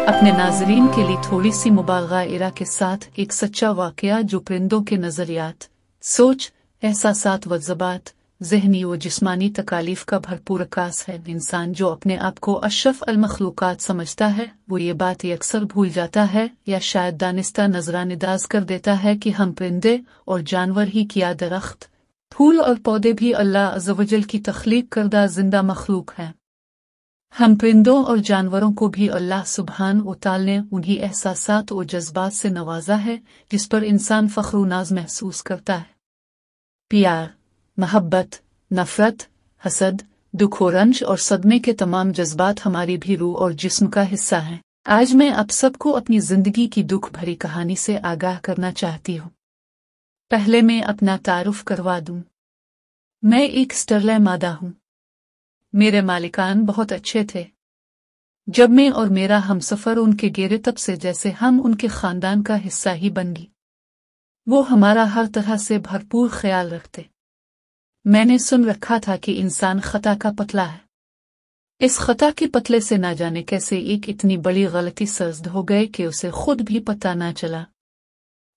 अपने नाज़रीन के लिए थोड़ी सी मुबालगा इरा के साथ एक सच्चा वाक़या जो परिंदों के नज़रियात, सोच, एहसासात व ज़बात, ज़हनी व जिस्मानी तकालीफ का भरपूर अक्कास है। इंसान जो अपने आप को अशरफ अल मखलूक़ात समझता है वो ये बात अक्सर भूल जाता है या शायद दानिस्ता नज़रानंदाज कर देता है कि हम परिंदे और जानवर ही क्या दरख्त, फूल और पौधे भी अल्लाह अज़्ज़ व जल की तख्लीक करदा जिंदा मखलूक हैं। हम परिंदों और जानवरों को भी अल्लाह सुब्हान व तआला ने उन्हीं एहसासात और जज्बात से नवाजा है जिस पर इंसान फ़ख्र व नाज महसूस करता है। प्यार, मोहब्बत, नफ़रत, हसद, दुख और रंज और सदमे के तमाम जज्बात हमारी भी रूह और जिस्म का हिस्सा हैं। आज मैं आप सबको अपनी ज़िंदगी की दुख भरी कहानी से आगाह करना चाहती हूँ। पहले मैं अपना तारुफ करवा दूँ। मैं एक स्टरले मादा हूँ। मेरे मालिकान बहुत अच्छे थे। जब मैं और मेरा हमसफ़र उनके गेरे तब से जैसे हम उनके ख़ानदान का हिस्सा ही बन गई। वो हमारा हर तरह से भरपूर ख्याल रखते। मैंने सुन रखा था कि इंसान खता का पतला है। इस खता के पतले से ना जाने कैसे एक इतनी बड़ी गलती सर्जद हो गई कि उसे खुद भी पता ना चला।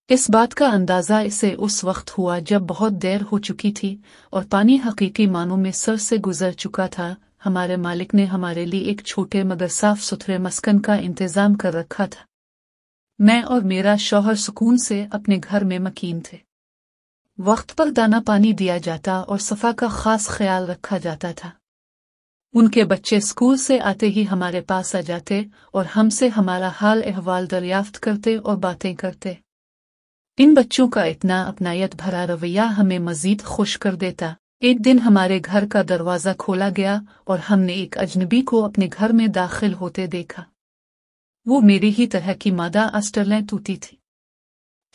इस बात का अंदाज़ा इसे उस वक्त हुआ जब बहुत देर हो चुकी थी और पानी हकीकी मानों में सर से गुजर चुका था। हमारे मालिक ने हमारे लिए एक छोटे मगर साफ सुथरे मस्कन का इंतज़ाम कर रखा था। मैं और मेरा शौहर सुकून से अपने घर में मकीन थे। वक्त पर दाना पानी दिया जाता और सफ़ा का ख़ास ख्याल रखा जाता था। उनके बच्चे स्कूल से आते ही हमारे पास आ जाते और हमसे हमारा हाल अहवाल दरियाफ्त करते और बातें करते। इन बच्चों का इतना अपनायत भरा रवैया हमें मजीद खुश कर देता। एक दिन हमारे घर का दरवाज़ा खोला गया और हमने एक अजनबी को अपने घर में दाखिल होते देखा। वो मेरी ही तरह की मादा अस्टरलें तूती थी।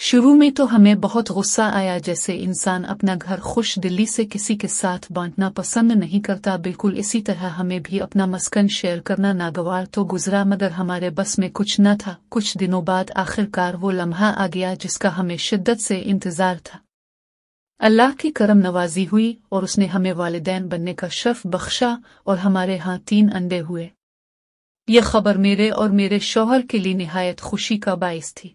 शुरू में तो हमें बहुत गुस्सा आया, जैसे इंसान अपना घर खुश दिली से किसी के साथ बांटना पसंद नहीं करता, बिल्कुल इसी तरह हमें भी अपना मस्कन शेयर करना नागवार तो गुजरा, मगर हमारे बस में कुछ न था। कुछ दिनों बाद आखिरकार वो लम्हा आ गया जिसका हमें शिद्दत से इंतजार था। अल्लाह की करम नवाजी हुई और उसने हमें वालिदैन बनने का शर्फ बख्शा और हमारे यहाँ 3 अंडे हुए। यह खबर मेरे और मेरे शौहर के लिए निहायत खुशी का बाइस थी।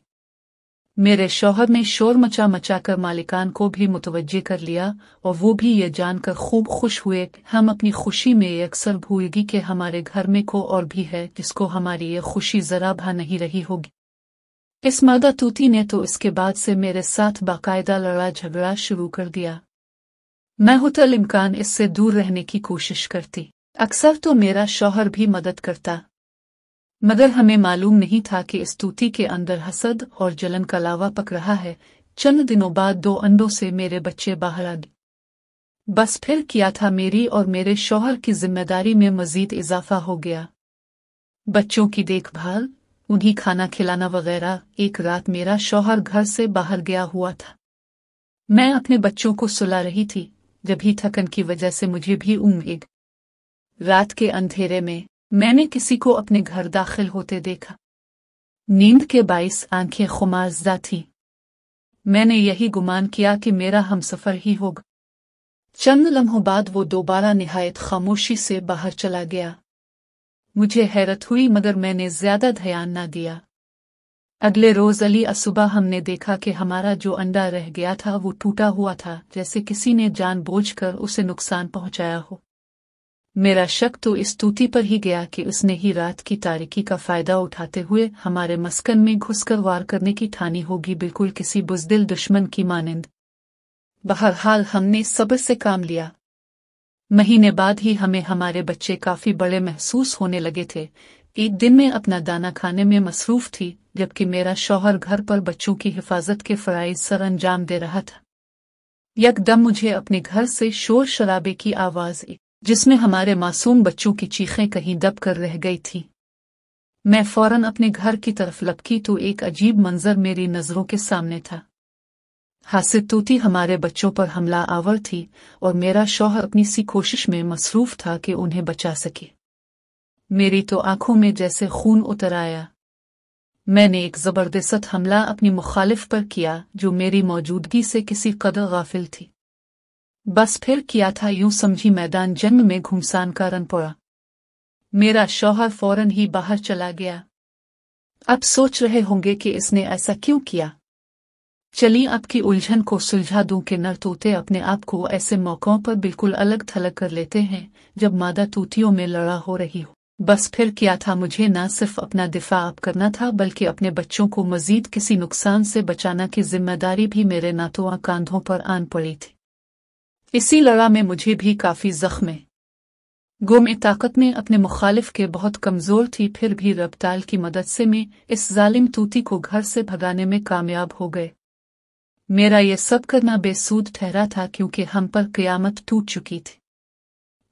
मेरे शौहर ने शोर मचा कर मालिकान को भी मुतवज्जे कर लिया और वो भी ये जानकर खूब खुश हुए। हम अपनी खुशी में अक्सर भूल गई कि हमारे घर में को और भी है जिसको हमारी ये खुशी जरा भा नहीं रही होगी। इस मादा तूती ने तो इसके बाद से मेरे साथ बाकायदा लड़ा झगड़ा शुरू कर दिया। मैं हुतल इम्कान इससे दूर रहने की कोशिश करती। अक्सर तो मेरा शौहर भी मदद करता, मगर हमें मालूम नहीं था कि इस तूती के अंदर हसद और जलन का लावा पक रहा है। चंद दिनों बाद 2 अंडों से मेरे बच्चे बाहर आ गए। बस फिर किया था मेरी और मेरे शौहर की जिम्मेदारी में मजीद इजाफा हो गया। बच्चों की देखभाल, उन्हीं खाना खिलाना वगैरह। एक रात मेरा शौहर घर से बाहर गया हुआ था। मैं अपने बच्चों को सुला रही थी जब ही थकन की वजह से मुझे भी ऊँघ। रात के अंधेरे में मैंने किसी को अपने घर दाखिल होते देखा। नींद के बाइस आंखें खुमारज़दा थीं। मैंने यही गुमान किया कि मेरा हमसफ़र ही होगा। चंद लम्हों बाद वो दोबारा निहायत खामोशी से बाहर चला गया। मुझे हैरत हुई मगर मैंने ज्यादा ध्यान न दिया। अगले रोज अली असुबह हमने देखा कि हमारा जो अंडा रह गया था वो टूटा हुआ था, जैसे किसी ने जानबूझकर उसे नुकसान पहुंचाया हो। मेरा शक तो इस तूती पर ही गया कि उसने ही रात की तारीकी का फायदा उठाते हुए हमारे मस्कन में घुसकर वार करने की ठानी होगी, बिल्कुल किसी बुज़दिल दुश्मन की मानिंद। बहरहाल हमने सब्र से काम लिया। महीने बाद ही हमें हमारे बच्चे काफी बड़े महसूस होने लगे थे। एक दिन मैं अपना दाना खाने में मसरूफ थी जबकि मेरा शौहर घर पर बच्चों की हिफाजत के फराइज सर अंजाम दे रहा था। यकदम मुझे अपने घर से शोर शराबे की आवाज आई, जिसमें हमारे मासूम बच्चों की चीखें कहीं दब कर रह गई थी। मैं फौरन अपने घर की तरफ लपकी तो एक अजीब मंजर मेरी नजरों के सामने था। हासिद तूती हमारे बच्चों पर हमला आवर थी और मेरा शौहर अपनी सी कोशिश में मसरूफ था कि उन्हें बचा सके। मेरी तो आंखों में जैसे खून उतर आया। मैंने एक जबरदस्त हमला अपनी मुखालिफ पर किया जो मेरी मौजूदगी से किसी कदर गाफिल थी। बस फिर किया था यूं समझी मैदान जंग में घुमसान का रन पड़ा। मेरा शौहर फौरन ही बाहर चला गया। अब सोच रहे होंगे कि इसने ऐसा क्यों किया। चलिए आपकी उलझन को सुलझा दूं कि नर तोते अपने आप को ऐसे मौकों पर बिल्कुल अलग थलग कर लेते हैं जब मादा तूतियों में लड़ा हो रही हो। बस फिर क्या था, मुझे न सिर्फ अपना दिफा आप करना था बल्कि अपने बच्चों को मजीद किसी नुकसान से बचाना की जिम्मेदारी भी मेरे नातों कांधों पर आन पड़ी थी। इसी लड़ा में मुझे भी काफी जख्म गुम ताकत में अपने मुखालिफ के बहुत कमजोर थी, फिर भी रब्ताल की मदद से मैं इस जालिम तूती को घर से भगाने में कामयाब हो गए। मेरा ये सब करना बेसूद ठहरा था क्योंकि हम पर क़यामत टूट चुकी थी।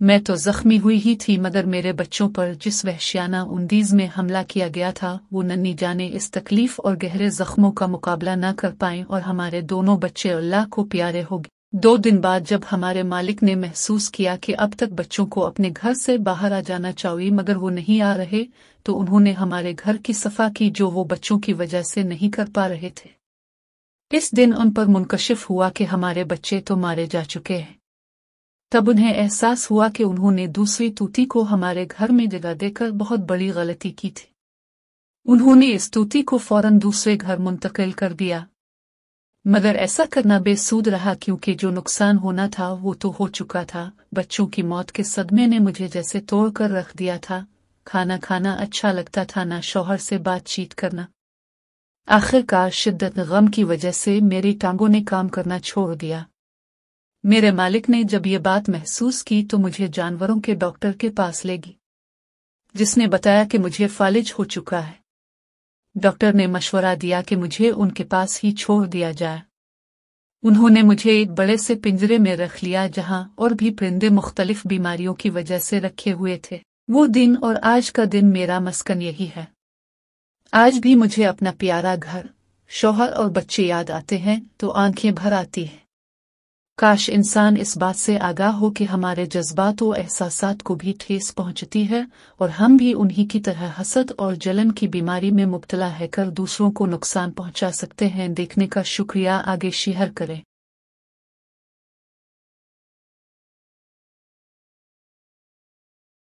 मैं तो जख्मी हुई ही थी मगर मेरे बच्चों पर जिस वहशियाना अंदाज में हमला किया गया था वो नन्ही जाने इस तकलीफ और गहरे जख्मों का मुकाबला न कर पाए और हमारे दोनों बच्चे अल्लाह को प्यारे हो गए। 2 दिन बाद जब हमारे मालिक ने महसूस किया कि अब तक बच्चों को अपने घर से बाहर आ जाना चाहिए मगर वो नहीं आ रहे, तो उन्होंने हमारे घर की सफा की जो वो बच्चों की वजह से नहीं कर पा रहे थे। इस दिन उन पर मुनकशिफ हुआ कि हमारे बच्चे तो मारे जा चुके हैं। तब उन्हें एहसास हुआ कि उन्होंने दूसरी तूती को हमारे घर में जगह देकर बहुत बड़ी गलती की थी। उन्होंने इस तूती को फौरन दूसरे घर मुंतकिल कर दिया, मगर ऐसा करना बेसूद रहा क्योंकि जो नुकसान होना था वो तो हो चुका था। बच्चों की मौत के सदमे ने मुझे जैसे तोड़ कर रख दिया था। खाना खाना अच्छा लगता था, ना शौहर से बातचीत करना। आखिरकार शिद्दत गम की वजह से मेरी टांगों ने काम करना छोड़ दिया। मेरे मालिक ने जब ये बात महसूस की तो मुझे जानवरों के डॉक्टर के पास ले गई, जिसने बताया कि मुझे फालिज हो चुका है। डॉक्टर ने मशवरा दिया कि मुझे उनके पास ही छोड़ दिया जाए। उन्होंने मुझे एक बड़े से पिंजरे में रख लिया जहां और भी परिंदे मुख्तलिफ बीमारियों की वजह से रखे हुए थे। वो दिन और आज का दिन मेरा मस्कन यही है। आज भी मुझे अपना प्यारा घर, शौहर और बच्चे याद आते हैं तो आंखें भर आती हैं। काश इंसान इस बात से आगाह हो कि हमारे जज्बात और एहसासात को भी ठेस पहुंचती है और हम भी उन्हीं की तरह हसद और जलन की बीमारी में मुब्तला है कर दूसरों को नुकसान पहुंचा सकते हैं। देखने का शुक्रिया, आगे शेयर करें।